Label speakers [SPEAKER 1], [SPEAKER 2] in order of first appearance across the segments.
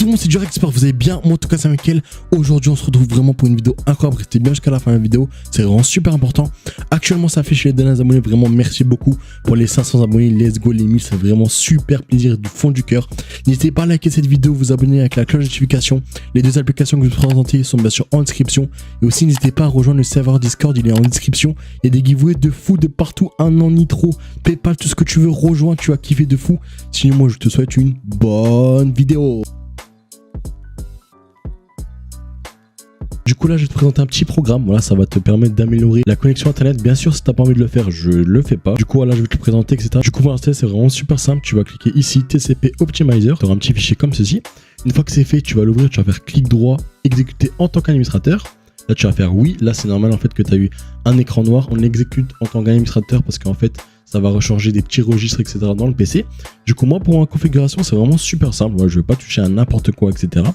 [SPEAKER 1] tout le monde, c'est Durek, j'espère que vous allez bien. Moi en tout cas c'est Mickaël. Aujourd'hui on se retrouve vraiment pour une vidéo incroyable. Restez bien jusqu'à la fin de la vidéo, c'est vraiment super important. Actuellement ça affiche les derniers abonnés, vraiment merci beaucoup pour les 500 abonnés. Let's go les 1000, c'est vraiment super plaisir du fond du cœur. N'hésitez pas à liker cette vidéo, vous abonner avec la cloche de notification. Les deux applications que je vous présente sont bien sûr en description. Et aussi n'hésitez pas à rejoindre le serveur Discord, il est en description. Il y a des giveaways de fou de partout, un an nitro, Paypal, tout ce que tu veux, rejoins, tu vas kiffer de fou. Sinon moi je te souhaite une bonne vidéo. Du coup là je vais te présenter un petit programme, voilà, ça va te permettre d'améliorer la connexion internet. Bien sûr si t'as pas envie de le faire, je le fais pas. Du coup voilà je vais te le présenter etc. Du coup pour l'instant c'est vraiment super simple, tu vas cliquer ici TCP Optimizer, tu auras un petit fichier comme ceci. Une fois que c'est fait tu vas l'ouvrir, tu vas faire clic droit, exécuter en tant qu'administrateur. Là tu vas faire oui, là c'est normal en fait que tu as eu un écran noir, on l'exécute en tant qu'administrateur parce qu'en fait ça va recharger des petits registres etc dans le PC. Du coup moi pour ma configuration c'est vraiment super simple, moi je vais pas toucher à n'importe quoi etc.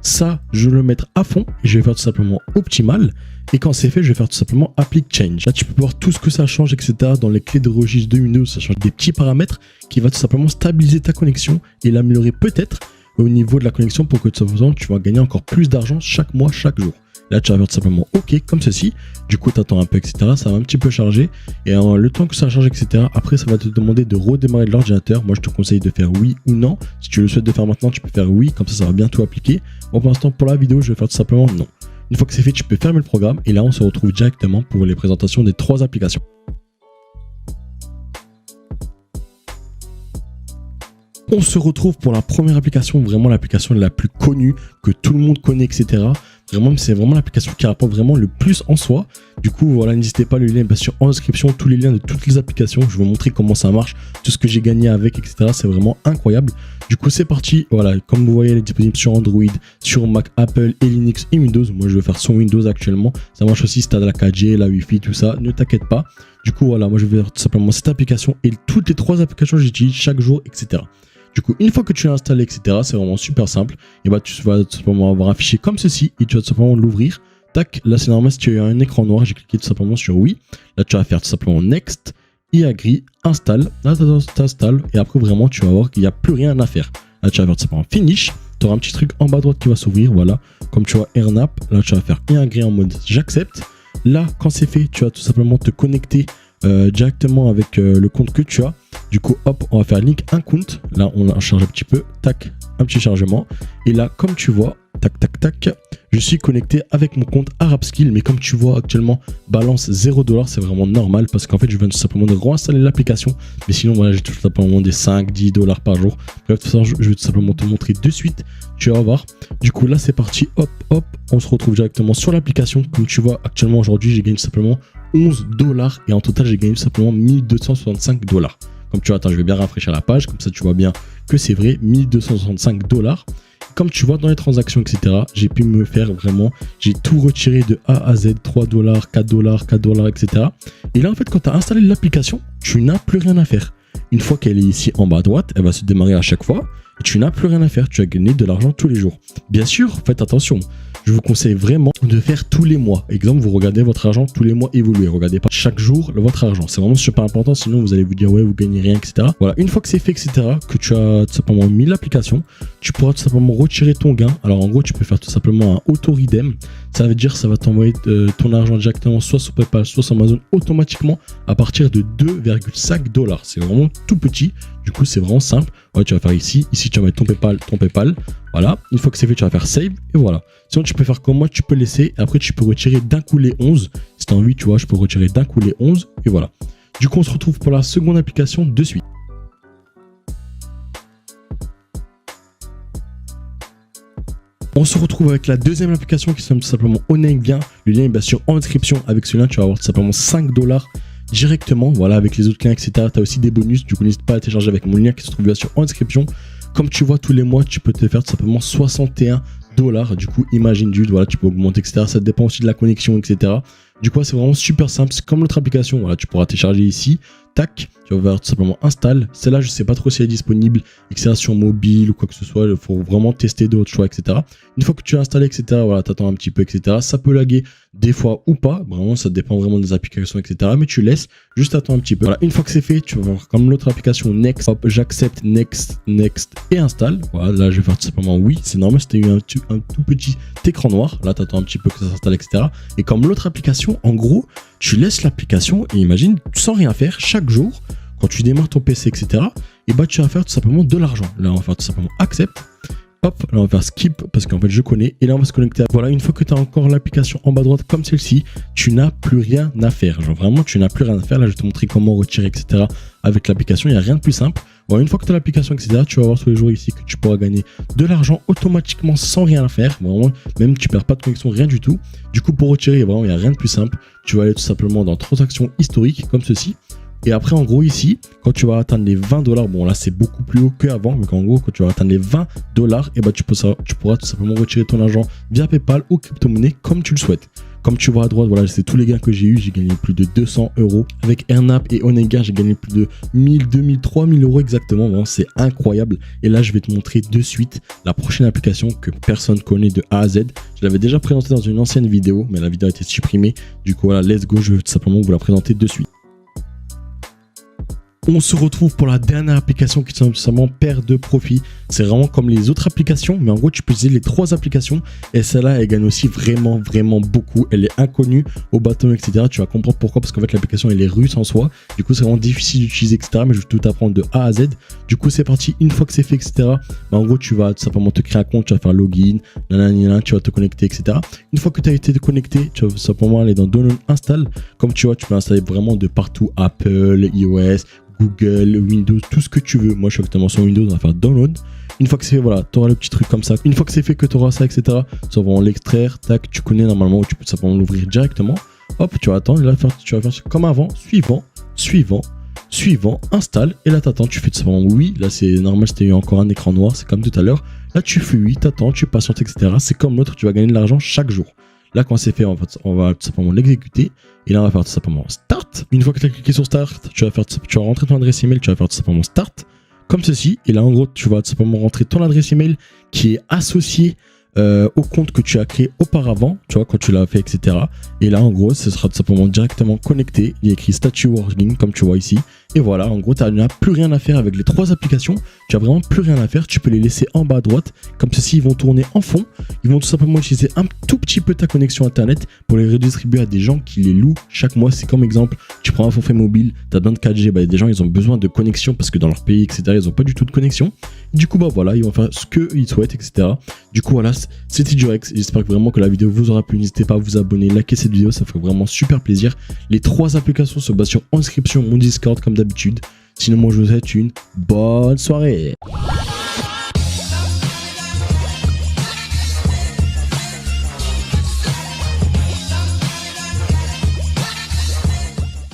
[SPEAKER 1] Ça je vais le mettre à fond et je vais faire tout simplement optimal. Et quand c'est fait je vais faire tout simplement applique change. Là tu peux voir tout ce que ça change etc dans les clés de registre de Windows, ça change des petits paramètres qui va tout simplement stabiliser ta connexion et l'améliorer peut-être au niveau de la connexion pour que tout simplement tu vas gagner encore plus d'argent chaque mois, chaque jour. Là, tu vas faire tout simplement OK comme ceci. Du coup, tu attends un peu, etc. Ça va un petit peu charger. Et le temps que ça charge, etc. Après, ça va te demander de redémarrer l'ordinateur. Moi, je te conseille de faire oui ou non. Si tu le souhaites de faire maintenant, tu peux faire oui. Comme ça va bientôt appliquer. Bon, pour l'instant, pour la vidéo, je vais faire tout simplement non. Une fois que c'est fait, tu peux fermer le programme. Et là, on se retrouve directement pour les présentations des 3 applications. On se retrouve pour la première application, vraiment l'application la plus connue, que tout le monde connaît, etc. Vraiment, c'est vraiment l'application qui rapporte vraiment le plus en soi. Du coup, voilà, n'hésitez pas, le lien est bien sûr en description, tous les liens de toutes les applications. Je vais vous montrer comment ça marche, tout ce que j'ai gagné avec, etc. C'est vraiment incroyable. Du coup, c'est parti. Voilà, comme vous voyez, elle est disponible sur Android, sur Mac, Apple et Linux et Windows. Moi, je vais faire sur Windows actuellement. Ça marche aussi si tu as de la 4G, la Wi-Fi, tout ça. Ne t'inquiète pas. Du coup, voilà, moi, je vais faire tout simplement cette application et toutes les 3 applications que j'utilise chaque jour, etc. Du coup, une fois que tu l'as installé, etc., c'est vraiment super simple. Et bah, tu vas tout simplement avoir un fichier comme ceci et tu vas tout simplement l'ouvrir. Tac, là, c'est normal si tu as un écran noir. J'ai cliqué tout simplement sur oui. Là, tu vas faire tout simplement next et agree, installe. Là, tu installes et après, vraiment, tu vas voir qu'il n'y a plus rien à faire. Là, tu vas faire tout simplement finish. Tu auras un petit truc en bas à droite qui va s'ouvrir. Voilà, comme tu vois, AirNap. Là, tu vas faire et agree en mode j'accepte. Là, quand c'est fait, tu vas tout simplement te connecter directement avec le compte que tu as. Du coup hop, on va faire link un compte. Là on la charge un petit peu, tac, un petit chargement. Et là comme tu vois, tac tac tac, je suis connecté avec mon compte ArabSkill. Mais comme tu vois actuellement balance 0$, c'est vraiment normal parce qu'en fait je viens tout simplement de réinstaller l'application. Mais sinon voilà, j'ai tout simplement des 5-10$ par jour. Bref, tout ça, je vais tout simplement te montrer de suite. Tu vas voir. Du coup là c'est parti, hop hop, on se retrouve directement sur l'application. Comme tu vois actuellement aujourd'hui j'ai gagné simplement 11$ et en total j'ai gagné simplement 1265$. Comme tu vois, attends, je vais bien rafraîchir la page, comme ça tu vois bien que c'est vrai, 1265$. Comme tu vois dans les transactions, etc., j'ai pu me faire vraiment, j'ai tout retiré de A à Z, 3$, 4$, 4$, etc. Et là, en fait, quand tu as installé l'application, tu n'as plus rien à faire. Une fois qu'elle est ici en bas à droite, elle va se démarrer à chaque fois. Et tu n'as plus rien à faire, tu as gagné de l'argent tous les jours. Bien sûr, faites attention. Je vous conseille vraiment de faire tous les mois. Exemple, vous regardez votre argent tous les mois évoluer. Regardez pas chaque jour votre argent. C'est vraiment super important. Sinon, vous allez vous dire, ouais, vous gagnez rien, etc. Voilà, une fois que c'est fait, etc., que tu as tout simplement mis l'application, tu pourras tout simplement retirer ton gain. Alors, en gros, tu peux faire tout simplement un auto-redeem. Ça veut dire, ça va t'envoyer ton argent directement, soit sur PayPal, soit sur Amazon, automatiquement à partir de 2,5$. C'est vraiment tout petit. Du coup, c'est vraiment simple. Ouais, tu vas faire ici. Ici, tu vas mettre ton PayPal. Voilà. Une fois que c'est fait, tu vas faire save. Et voilà. Sinon, tu peux faire comme moi. Tu peux laisser. Après, tu peux retirer d'un coup les 11. Si tu as envie, tu vois, je peux retirer d'un coup les 11. Et voilà. Du coup, on se retrouve pour la seconde application de suite. On se retrouve avec la deuxième application qui s'appelle tout simplement Oneinbien. Le lien est bien sûr en description. Avec ce lien, tu vas avoir tout simplement 5$ directement. Voilà, avec les autres liens, etc. Tu as aussi des bonus. Du coup, n'hésite pas à télécharger avec mon lien qui se trouve bien sûr en description. Comme tu vois, tous les mois, tu peux te faire tout simplement 61$. Du coup, imagine du, voilà, tu peux augmenter, etc. Ça dépend aussi de la connexion, etc. Du coup, c'est vraiment super simple. C'est comme l'autre application. Voilà, tu pourras télécharger ici. Tac. tu vas faire tout simplement install. Celle-là, je sais pas trop si elle est disponible, etc. sur mobile ou quoi que ce soit. Il faut vraiment tester d'autres choix, etc. Une fois que tu as installé, etc., voilà, t'attends un petit peu, etc. Ça peut laguer des fois ou pas. Vraiment, ça dépend vraiment des applications, etc. Mais tu laisses, juste attends un petit peu. Voilà, une fois que c'est fait, tu vas voir comme l'autre application Next. Hop, j'accepte, Next et installe. Voilà, là, je vais faire tout simplement oui. C'est normal, c'était un tout petit écran noir. Là, t'attends un petit peu que ça s'installe, etc. Et comme l'autre application, en gros, tu laisses l'application et imagine, sans rien faire, chaque jour, quand tu démarres ton PC, etc., et bah, tu vas faire tout simplement de l'argent. Là, on va faire tout simplement accept. Hop, là on va faire skip parce qu'en fait je connais et là on va se connecter. Voilà, une fois que tu as encore l'application en bas à droite comme celle-ci, tu n'as plus rien à faire. Genre vraiment, tu n'as plus rien à faire. Là, je vais te montrer comment retirer, etc. avec l'application. Il n'y a rien de plus simple. Voilà, une fois que tu as l'application, etc., tu vas voir tous les jours ici que tu pourras gagner de l'argent automatiquement sans rien à faire. Vraiment, même tu perds pas de connexion, rien du tout. Du coup, pour retirer, vraiment, il n'y a rien de plus simple. Tu vas aller tout simplement dans transactions historiques comme ceci. Et après, en gros, ici, quand tu vas atteindre les $20, bon là, c'est beaucoup plus haut qu'avant, mais qu'en gros, quand tu vas atteindre les $20, et bah, tu pourras tout simplement retirer ton argent via PayPal ou crypto-monnaie comme tu le souhaites. Comme tu vois à droite, voilà, c'est tous les gains que j'ai eu. J'ai gagné plus de 200 €. Avec Earnap et Onega, j'ai gagné plus de 1000, 2000, 3000 € exactement. Vraiment, c'est incroyable. Et là, je vais te montrer de suite la prochaine application que personne connaît de A à Z. Je l'avais déjà présentée dans une ancienne vidéo, mais la vidéo a été supprimée. Du coup, voilà, let's go. Je vais tout simplement vous la présenter de suite. On se retrouve pour la dernière application qui est tout simplement Paire de Profit. C'est vraiment comme les autres applications, mais en gros, tu peux utiliser les 3 applications et celle-là, elle gagne aussi vraiment beaucoup. Elle est inconnue au bâton, etc. Tu vas comprendre pourquoi, parce qu'en fait, l'application, elle est russe en soi. Du coup, c'est vraiment difficile d'utiliser, etc. Mais je vais tout apprendre de A à Z. Du coup, c'est parti. Une fois que c'est fait, etc. Bah, en gros, tu vas tout simplement te créer un compte, tu vas faire login, nanana, tu vas te connecter, etc. Une fois que tu as été connecté, tu vas tout simplement aller dans Download Install. Comme tu vois, tu peux installer vraiment de partout, Apple, iOS, Google, Windows, tout ce que tu veux. Moi, je suis actuellement sur Windows, on va faire download. Une fois que c'est fait, voilà, tu auras le petit truc comme ça. Une fois que c'est fait, que tu auras ça, etc., tu vas vraiment l'extraire. Tac, tu connais normalement où tu peux simplement l'ouvrir directement. Hop, tu vas attendre. Et là, tu vas faire comme avant. Suivant, installe. Et là, tu attends. Tu fais tout simplement oui. Là, c'est normal, c'était encore un écran noir. C'est comme tout à l'heure. Là, tu fais oui, tu attends, tu patientes, etc. C'est comme l'autre, tu vas gagner de l'argent chaque jour. Là, quand c'est fait, on va tout simplement l'exécuter. Et là, on va faire tout simplement Start. Une fois que tu as cliqué sur Start, tu vas rentrer ton adresse email, tu vas faire tout simplement Start, comme ceci. Et là, en gros, tu vas tout simplement rentrer ton adresse email qui est associée au compte que tu as créé auparavant, tu vois, quand tu l'as fait, etc. Et là, en gros, ce sera tout simplement directement connecté. Il y a écrit Statue Working, comme tu vois ici. Et voilà, en gros, tu n'as plus rien à faire avec les 3 applications. Tu n'as vraiment plus rien à faire. Tu peux les laisser en bas à droite. Comme ceci, ils vont tourner en fond. Ils vont tout simplement utiliser un tout petit peu ta connexion Internet pour les redistribuer à des gens qui les louent chaque mois. C'est comme exemple, tu prends un forfait mobile, tu as besoin de 4G. Bah, des gens, ils ont besoin de connexion parce que dans leur pays, etc., ils n'ont pas du tout de connexion. Du coup, bah voilà, ils vont faire ce qu'ils souhaitent, etc. Du coup, voilà, c'était Durex. J'espère vraiment que la vidéo vous aura plu. N'hésitez pas à vous abonner, liker cette vidéo, ça fait vraiment super plaisir. Les 3 applications se basent sur inscription, mon Discord comme d'habitude. Sinon, moi, je vous souhaite une bonne soirée.